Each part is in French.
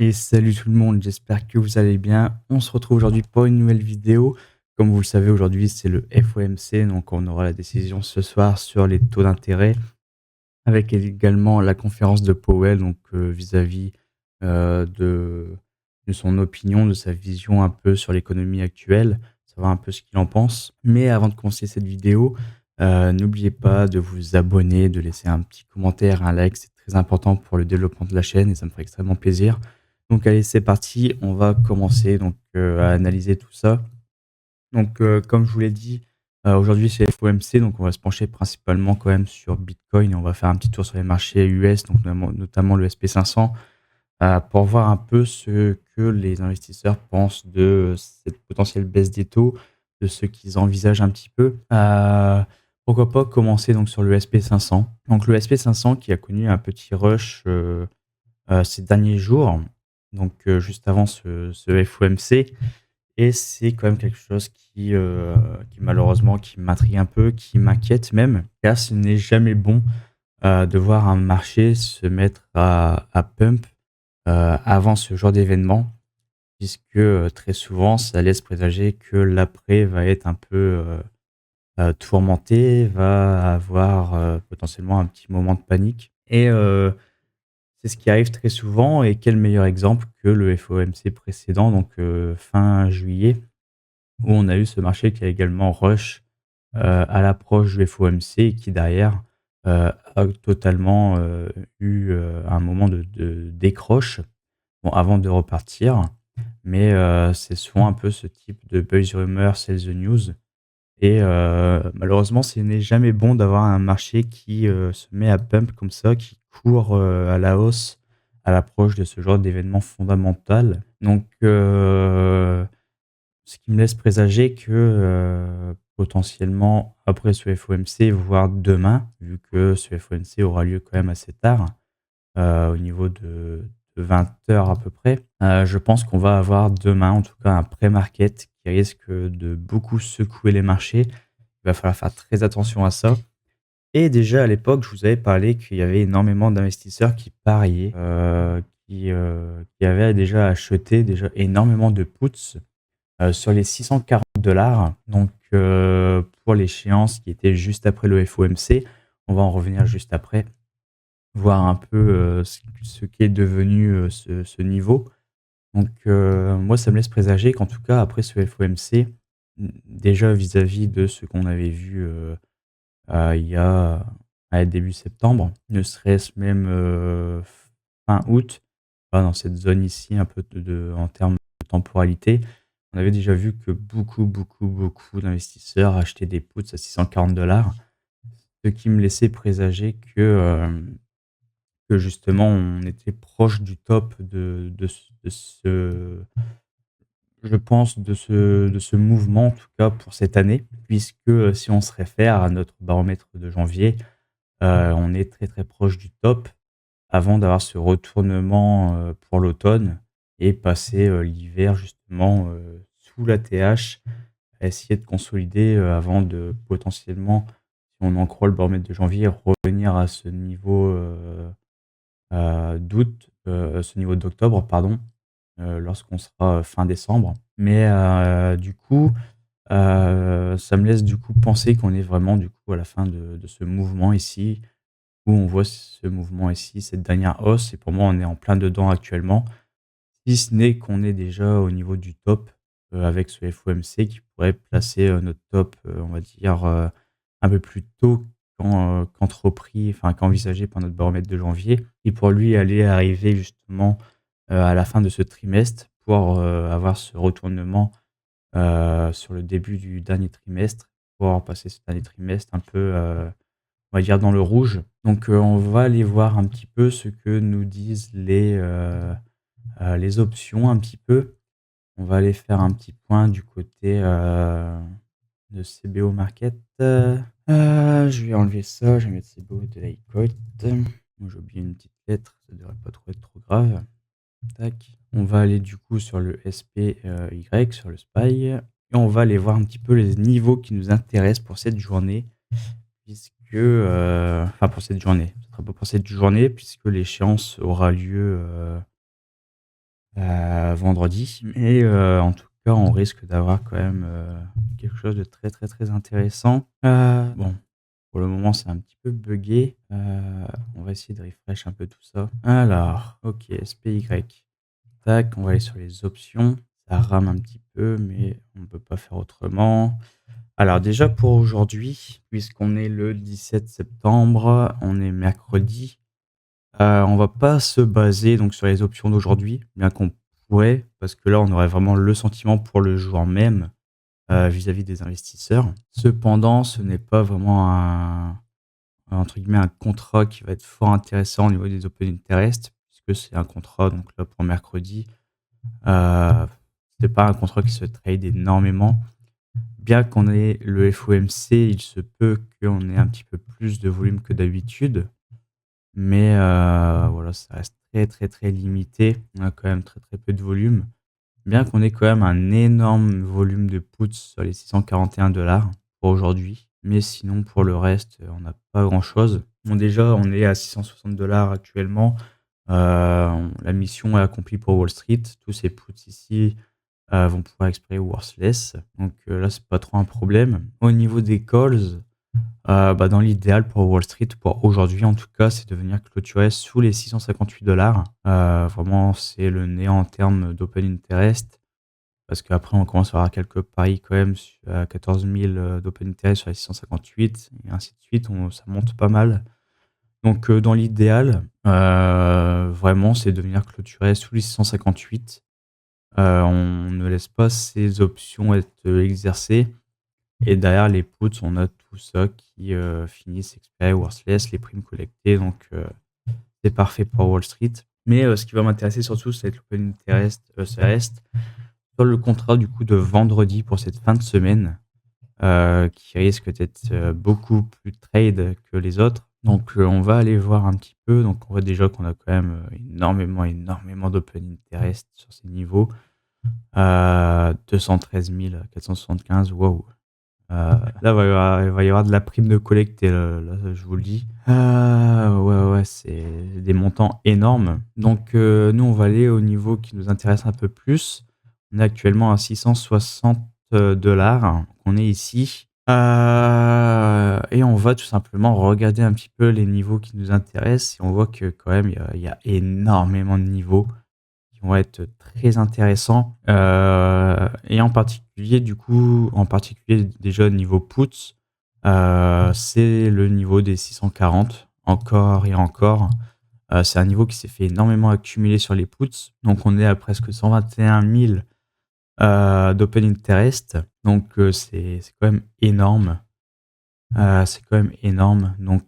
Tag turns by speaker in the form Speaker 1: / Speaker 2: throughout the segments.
Speaker 1: Et salut tout le monde, j'espère que vous allez bien. On se retrouve aujourd'hui pour une nouvelle vidéo. Comme vous le savez, aujourd'hui c'est le FOMC, donc on aura la décision ce soir sur les taux d'intérêt, avec également la conférence de Powell, donc vis-à-vis de son opinion, de sa vision un peu sur l'économie actuelle, savoir un peu ce qu'il en pense. Mais avant de commencer cette vidéo, n'oubliez pas de vous abonner, de laisser un petit commentaire, un like, c'est très important pour le développement de la chaîne et ça me ferait extrêmement plaisir. Donc allez, c'est parti, on va commencer donc à analyser tout ça. Donc comme je vous l'ai dit, aujourd'hui c'est FOMC, donc on va se pencher principalement quand même sur Bitcoin et on va faire un petit tour sur les marchés US, donc notamment le SP 500, pour voir un peu ce que les investisseurs pensent de cette potentielle baisse des taux, de ce qu'ils envisagent un petit peu. Pourquoi pas commencer donc sur le SP 500. Donc le SP 500 qui a connu un petit rush ces derniers jours, donc juste avant ce FOMC. Et c'est quand même quelque chose qui malheureusement qui m'intrigue un peu, qui m'inquiète même, car ce n'est jamais bon de voir un marché se mettre à pump avant ce genre d'événement, puisque très souvent ça laisse présager que l'après va être un peu tourmenté, va avoir potentiellement un petit moment de panique. Et c'est ce qui arrive très souvent. Et quel meilleur exemple que le FOMC précédent, donc fin juillet, où on a eu ce marché qui a également rush à l'approche du FOMC et qui derrière a totalement eu un moment de décroche, bon, avant de repartir. Mais c'est souvent un peu ce type de buzz rumor, sell the news. Et malheureusement, ce n'est jamais bon d'avoir un marché qui se met à pump comme ça, qui court à la hausse à l'approche de ce genre d'événement fondamental. Donc, ce qui me laisse présager que potentiellement, après ce FOMC, voire demain, vu que ce FOMC aura lieu quand même assez tard, au niveau de 20 h à peu près. Je pense qu'on va avoir demain, en tout cas, un pré-market qui risque de beaucoup secouer les marchés. Il va falloir faire très attention à ça. Et déjà à l'époque, je vous avais parlé qu'il y avait énormément d'investisseurs qui pariaient, qui avaient déjà acheté déjà énormément de puts sur les 640 $. Donc pour l'échéance qui était juste après le FOMC, on va en revenir juste après, voir un peu ce qu'est devenu ce niveau. Donc moi, ça me laisse présager qu'en tout cas, après ce FOMC, déjà vis-à-vis de ce qu'on avait vu il y a début septembre, ne serait-ce même fin août, dans cette zone ici, un peu en termes de temporalité, on avait déjà vu que beaucoup, beaucoup, beaucoup d'investisseurs achetaient des puts à 640 $, ce qui me laissait présager que justement on était proche du top je pense, de ce mouvement, en tout cas pour cette année, puisque si on se réfère à notre baromètre de janvier, on est très, très proche du top avant d'avoir ce retournement pour l'automne et passer l'hiver justement sous la TH, à essayer de consolider avant de potentiellement, si on en croit le baromètre de janvier, revenir à ce niveau ce niveau d'octobre, pardon, lorsqu'on sera fin décembre. Mais du coup, ça me laisse du coup penser qu'on est vraiment du coup à la fin de ce mouvement ici, où on voit ce mouvement ici, cette dernière hausse. Et pour moi, on est en plein dedans actuellement, si ce n'est qu'on est déjà au niveau du top avec ce FOMC qui pourrait placer notre top, on va dire, un peu plus tôt qu'entrepris, enfin qu'envisagé par notre baromètre de janvier, et pour lui aller arriver justement à la fin de ce trimestre pour avoir ce retournement sur le début du dernier trimestre, pour passer ce dernier trimestre un peu, on va dire dans le rouge. Donc on va aller voir un petit peu ce que nous disent les options un petit peu. On va aller faire un petit point du côté de CBO Market. Je vais enlever ça, je vais mettre CBO de Lycoit. Moi, j'ai oublié une petite lettre, ça devrait pas trop être trop grave. Tac. On va aller du coup sur le SPY, sur le SPY. Et on va aller voir un petit peu les niveaux qui nous intéressent pour cette journée. Puisque, enfin pour cette journée, ce sera pas pour cette journée puisque l'échéance aura lieu vendredi. Mais en tout cas, on risque d'avoir quand même, quelque chose de très, très, très intéressant. Bon, pour le moment, c'est un petit peu buggé. On va essayer de refresh un peu tout ça. Alors, OK, SPY. Tac, on va aller sur les options. Ça rame un petit peu, mais on ne peut pas faire autrement. Alors déjà pour aujourd'hui, puisqu'on est le 17 septembre, on est mercredi, on va pas se baser donc sur les options d'aujourd'hui, bien qu'on pourrait, parce que là, on aurait vraiment le sentiment pour le jour même, vis-à-vis des investisseurs. Cependant, ce n'est pas vraiment un entre guillemets «un contrat» qui va être fort intéressant au niveau des open interest, puisque c'est un contrat donc là pour mercredi, heu, c'est pas un contrat qui se trade énormément. Bien qu'on ait le FOMC, il se peut qu'on ait un petit peu plus de volume que d'habitude, mais voilà, ça reste très, très, très limité. On a quand même très, très peu de volume, bien qu'on ait quand même un énorme volume de puts sur les 641 $ pour aujourd'hui. Mais sinon, pour le reste, on n'a pas grand-chose. Bon, déjà, on est à 660 $ actuellement. La mission est accomplie pour Wall Street. Tous ces puts ici vont pouvoir expirer worthless. Donc là, c'est pas trop un problème. Au niveau des calls, bah, dans l'idéal pour Wall Street, pour aujourd'hui en tout cas, c'est de venir clôturer sous les 658 $. Vraiment, c'est le néant en termes d'open interest. Parce qu'après, on commence à avoir quelques paris quand même à 14 000 d'open interest sur les 658 et ainsi de suite. Ça monte pas mal. Donc, dans l'idéal, vraiment, c'est de venir clôturer sous les 658. On ne laisse pas ces options être exercées et derrière les puts, on a tout ça qui, finissent expirer worthless, les primes collectées donc c'est parfait pour Wall Street. Mais ce qui va m'intéresser surtout, c'est l'open interest, ça reste sur le contrat du coup de vendredi pour cette fin de semaine, qui risque d'être, beaucoup plus trade que les autres. Donc on va aller voir un petit peu. Donc on voit déjà qu'on a quand même, énormément, énormément d'open interest sur ces niveaux. 213 475, waouh! Là, il va y avoir de la prime de collecter, là, je vous le dis. Ouais, ouais, c'est des montants énormes. Donc, nous, on va aller au niveau qui nous intéresse un peu plus. On est actuellement à 660 $. On est ici. Et on va tout simplement regarder un petit peu les niveaux qui nous intéressent. Et on voit que quand même, il y a énormément de niveaux qui vont être très intéressants. Et en particulier, du coup, en particulier déjà niveau puts, c'est le niveau des 640, encore et encore. C'est un niveau qui s'est fait énormément accumuler sur les puts. Donc on est à presque 121 000 d'open interest. Donc c'est quand même énorme. C'est quand même énorme. Donc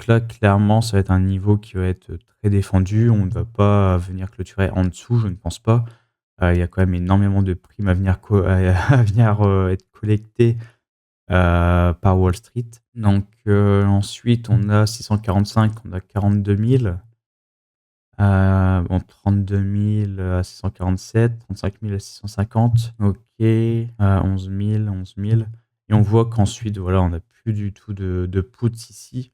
Speaker 1: là, clairement, ça va être un niveau qui va être très défendu. On ne va pas venir clôturer en dessous, je ne pense pas. Il y a quand même énormément de primes à venir à venir, être collectées, par Wall Street. Donc ensuite, on a 645, on a 42 000. Bon 32 000 à 647, 35 000 à 650. OK, 11 000, 11 000 et on voit qu'ensuite, voilà, on a plus du tout de puts ici.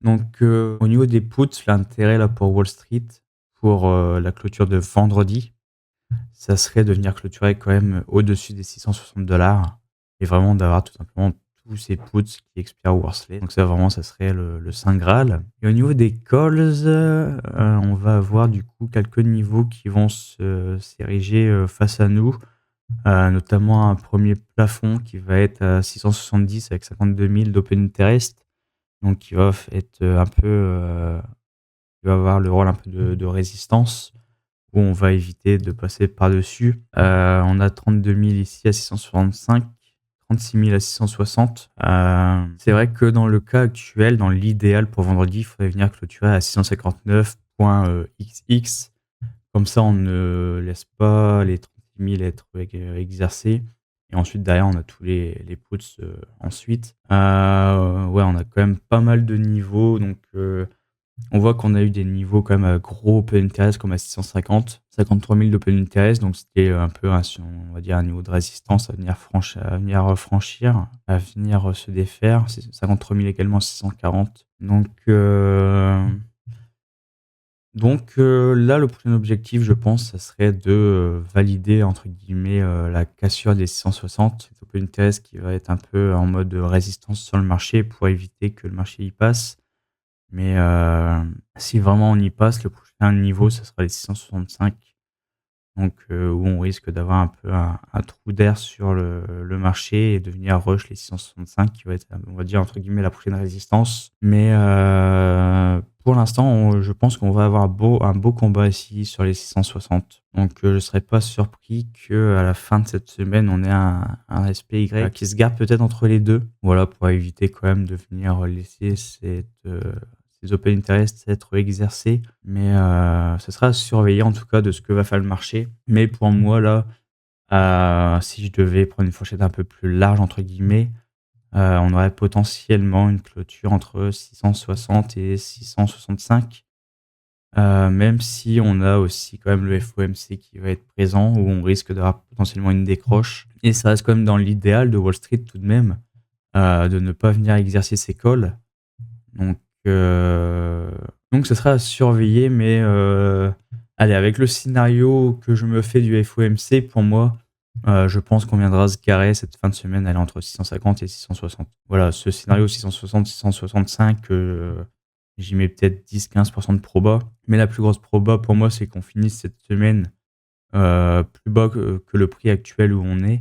Speaker 1: Donc au niveau des puts, l'intérêt là pour Wall Street, pour, la clôture de vendredi, ça serait de venir clôturer quand même au-dessus des 660 et vraiment d'avoir tout simplement tous ces puts qui expirent worthless. Donc ça vraiment, ça serait le saint graal. Et au niveau des calls, on va avoir du coup quelques niveaux qui vont s'ériger, face à nous, notamment un premier plafond qui va être à 670 avec 52 000 d'open interest, donc qui va être, un peu, qui va avoir le rôle un peu de résistance où on va éviter de passer par-dessus. On a 32 000 ici à 665, 36 000 à 660. C'est vrai que dans le cas actuel, dans l'idéal pour vendredi, il faudrait venir clôturer à 659.XX. Comme ça, on ne laisse pas les 36 000 être exercés. Et ensuite, derrière, on a tous les puts ensuite. Ouais, on a quand même pas mal de niveaux. Donc, on voit qu'on a eu des niveaux quand même à gros open interest comme à 650, 53 000 d'open interest. Donc, c'était un peu, on va dire, un niveau de résistance à venir franchir, à venir se défaire. C'est 53 000 également à 640. Donc, Donc là, le prochain objectif, je pense, ça serait de, «valider» entre guillemets, la cassure des 660. C'est un peu une thèse qui va être un peu en mode, résistance sur le marché pour éviter que le marché y passe. Mais si vraiment on y passe, le prochain niveau, ça sera les 665. Donc où on risque d'avoir un peu un trou d'air sur le marché et de venir rush les 665 qui va être, on va dire, entre guillemets, «la prochaine résistance». Mais pour l'instant, je pense qu'on va avoir un beau combat ici sur les 660. Donc je ne serais pas surpris qu'à la fin de cette semaine, on ait un SPY qui se garde peut-être entre les 2. Voilà, pour éviter quand même de venir laisser ces open interest être exercés. Mais ce sera à surveiller en tout cas de ce que va faire le marché. Mais pour moi là, si je devais prendre une fourchette un peu plus «large» entre guillemets, on aurait potentiellement une clôture entre 660 et 665. Même si on a aussi quand même le FOMC qui va être présent, où on risque d'avoir potentiellement une décroche. Et ça reste quand même dans l'idéal de Wall Street tout de même, de ne pas venir exercer ses calls. Donc, heu, donc ce sera à surveiller, mais allez, avec le scénario que je me fais du FOMC, pour moi, je pense qu'on viendra se garer cette fin de semaine, elle est entre 650 et 660. Voilà, ce scénario 660-665, j'y mets peut-être 10-15 de proba, mais la plus grosse proba pour moi, c'est qu'on finisse cette semaine, plus bas que le prix actuel où on est.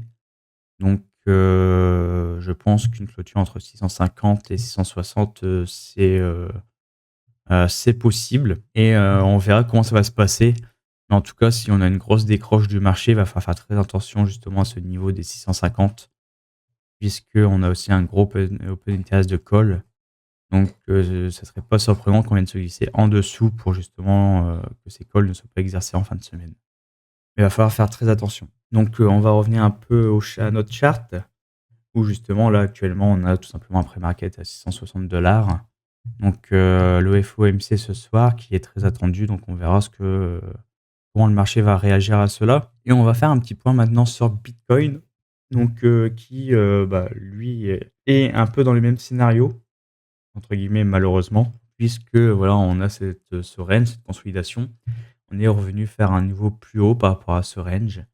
Speaker 1: Donc je pense qu'une clôture entre 650 et 660, c'est possible et on verra comment ça va se passer. Mais en tout cas, si on a une grosse décroche du marché, il va falloir faire très attention justement à ce niveau des 650, puisqu'on a aussi un gros open interest de call. Donc ça serait pas surprenant qu'on vienne se glisser en dessous pour justement, que ces calls ne soient pas exercés en fin de semaine. Mais il va falloir faire très attention. Donc on va revenir un peu à notre chart. Où justement, là, actuellement, on a tout simplement un pré-market à 660 $. Donc, le FOMC ce soir qui est très attendu, donc on verra comment le marché va réagir à cela. Et on va faire un petit point maintenant sur Bitcoin, donc qui, lui, est un peu dans le même scénario, entre guillemets, malheureusement, puisque voilà, on a ce range, cette consolidation. On est revenu faire un niveau plus haut par rapport à ce range.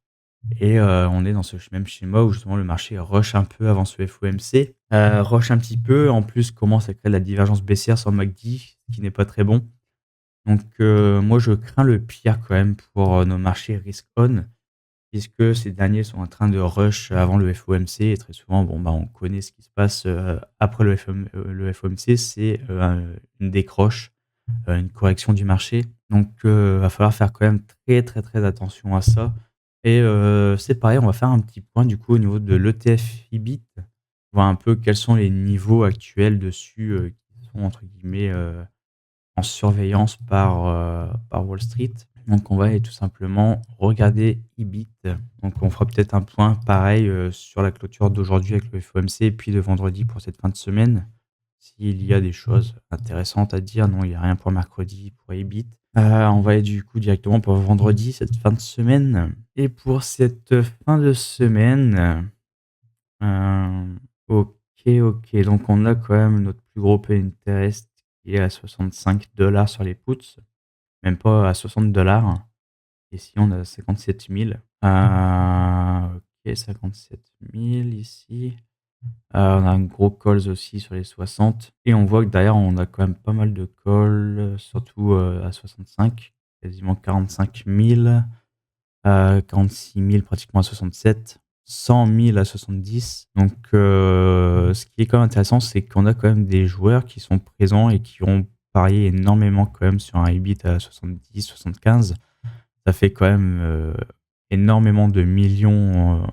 Speaker 1: Et on est dans ce même schéma où justement le marché rush un peu avant ce FOMC, rush un petit peu, en plus commence à créer de la divergence baissière sur le MACD, ce qui n'est pas très bon. Donc moi je crains le pire quand même pour, nos marchés risk on, puisque ces derniers sont en train de rush avant le FOMC et très souvent, bon, bah, on connaît ce qui se passe, après le FOMC, c'est, une décroche, une correction du marché. Donc va falloir faire quand même très, très, très attention à ça. Et c'est pareil, on va faire un petit point du coup au niveau de l'ETF IBIT, voir un peu quels sont les niveaux actuels dessus, qui sont entre guillemets, en surveillance par Wall Street. Donc on va aller tout simplement regarder IBIT. Donc on fera peut-être un point pareil, sur la clôture d'aujourd'hui avec le FOMC et puis de vendredi pour cette fin de semaine. S'il y a des choses intéressantes à dire, non, il y a rien pour mercredi, pour IBIT. On va aller du coup directement pour vendredi, cette fin de semaine. Et pour cette fin de semaine, OK, OK, donc on a quand même notre plus gros pay interest qui est à 65 sur les puts, même pas à 60 $. Ici, on a 57 000. OK, 57 000 ici. On a un gros calls aussi sur les 60 et on voit que derrière, on a quand même pas mal de calls, surtout, à 65, quasiment 45 000, 46 000 pratiquement à 67, 100 000 à 70. Donc, ce qui est quand même intéressant, c'est qu'on a quand même des joueurs qui sont présents et qui ont parié énormément quand même sur un EBIT à 70-75. Ça fait quand même, énormément de millions,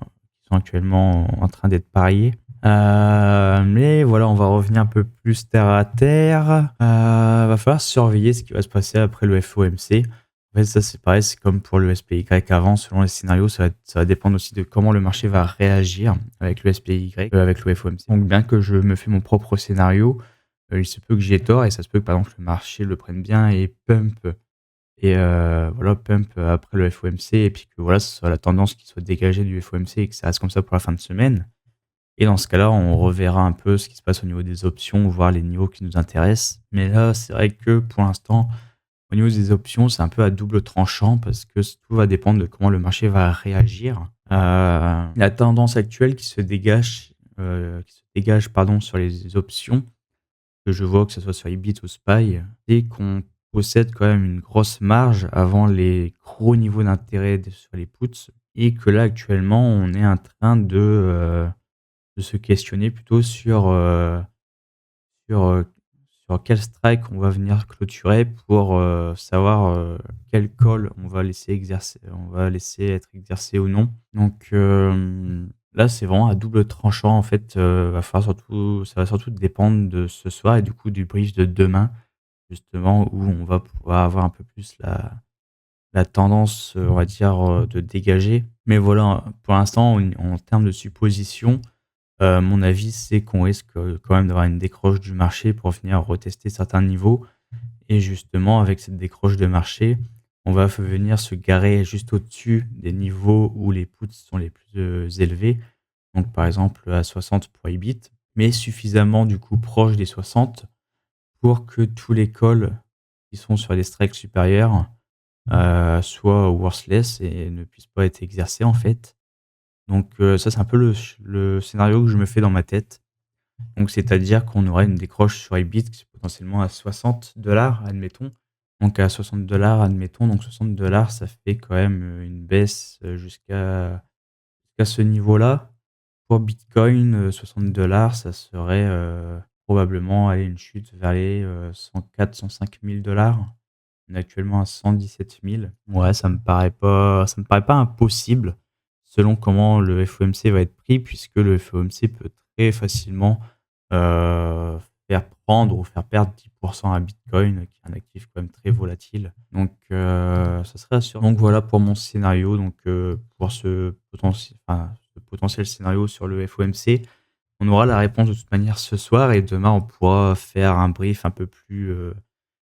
Speaker 1: qui sont actuellement en train d'être pariés. Mais voilà, on va revenir un peu plus terre à terre. Va falloir surveiller ce qui va se passer après le FOMC. En fait, ça, c'est pareil, c'est comme pour le SPY avant, selon les scénarios, ça va dépendre aussi de comment le marché va réagir avec le SPY, avec le FOMC. Donc, bien que je me fais mon propre scénario, il se peut que j'y ai tort et ça se peut que, par exemple, le marché le prenne bien et pump et voilà, pump après le FOMC et puis que voilà, ce soit la tendance qui soit dégagée du FOMC et que ça reste comme ça pour la fin de semaine. Et dans ce cas-là, on reverra un peu ce qui se passe au niveau des options, voir les niveaux qui nous intéressent. Mais là, c'est vrai que pour l'instant, au au niveau des options, c'est un peu à double tranchant parce que tout va dépendre de comment le marché va réagir. La tendance actuelle qui se dégage, pardon, sur les options, que je vois que ce soit sur Ibit ou SPY, c'est qu'on possède quand même une grosse marge avant les gros niveaux d'intérêt sur les puts et que là, actuellement, on est en train de se questionner plutôt sur, sur quel strike on va venir clôturer pour, savoir, quel call on va laisser être exercé ou non. Donc, là, c'est vraiment à double tranchant en fait, ça va surtout dépendre de ce soir et du coup du brief de demain, justement, où on va pouvoir avoir un peu plus la tendance, on va dire, de dégager. Mais voilà, pour l'instant, en termes de supposition, mon avis, c'est qu'on risque, quand même d'avoir une décroche du marché pour venir retester certains niveaux et justement avec cette décroche de marché, on va venir se garer juste au-dessus des niveaux où les puts sont les plus, élevés. Donc par exemple, à 60 pour Ibit, mais suffisamment du coup proche des 60 pour que tous les calls qui sont sur les strikes supérieurs, soient worthless et ne puissent pas être exercés en fait. Donc, ça c'est un peu le scénario que je me fais dans ma tête. Donc c'est-à-dire qu'on aurait une décroche sur Ibit potentiellement à 60 admettons. Donc à 60 admettons, donc 60 ça fait quand même, une baisse, jusqu'à ce niveau-là. Pour Bitcoin, 60 ça serait, probablement, allez, une chute vers les, 104 000-105 000 $. On est actuellement à 117 000. Ouais, ça me paraît pas impossible selon comment le FOMC va être pris puisque le FOMC peut très facilement, heu, faire prendre ou faire perdre 10 à Bitcoin, qui est un actif quand même très volatile. Donc, ça serait assurant. Donc voilà pour mon scénario, donc, pour ce potentiel scénario sur le FOMC. On aura la réponse de toute manière ce soir et demain on pourra faire un brief un peu plus,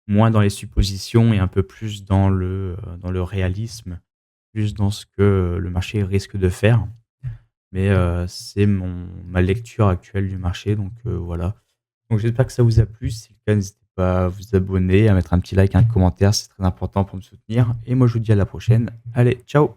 Speaker 1: moins dans les suppositions et un peu plus dans le réalisme, plus dans ce que le marché risque de faire. Mais, c'est ma lecture actuelle du marché, donc, voilà. Donc j'espère que ça vous a plu. Si c'est le cas, n'hésitez pas à vous abonner, à mettre un petit like, un commentaire, c'est très important pour me soutenir et moi je vous dis à la prochaine. Allez, ciao!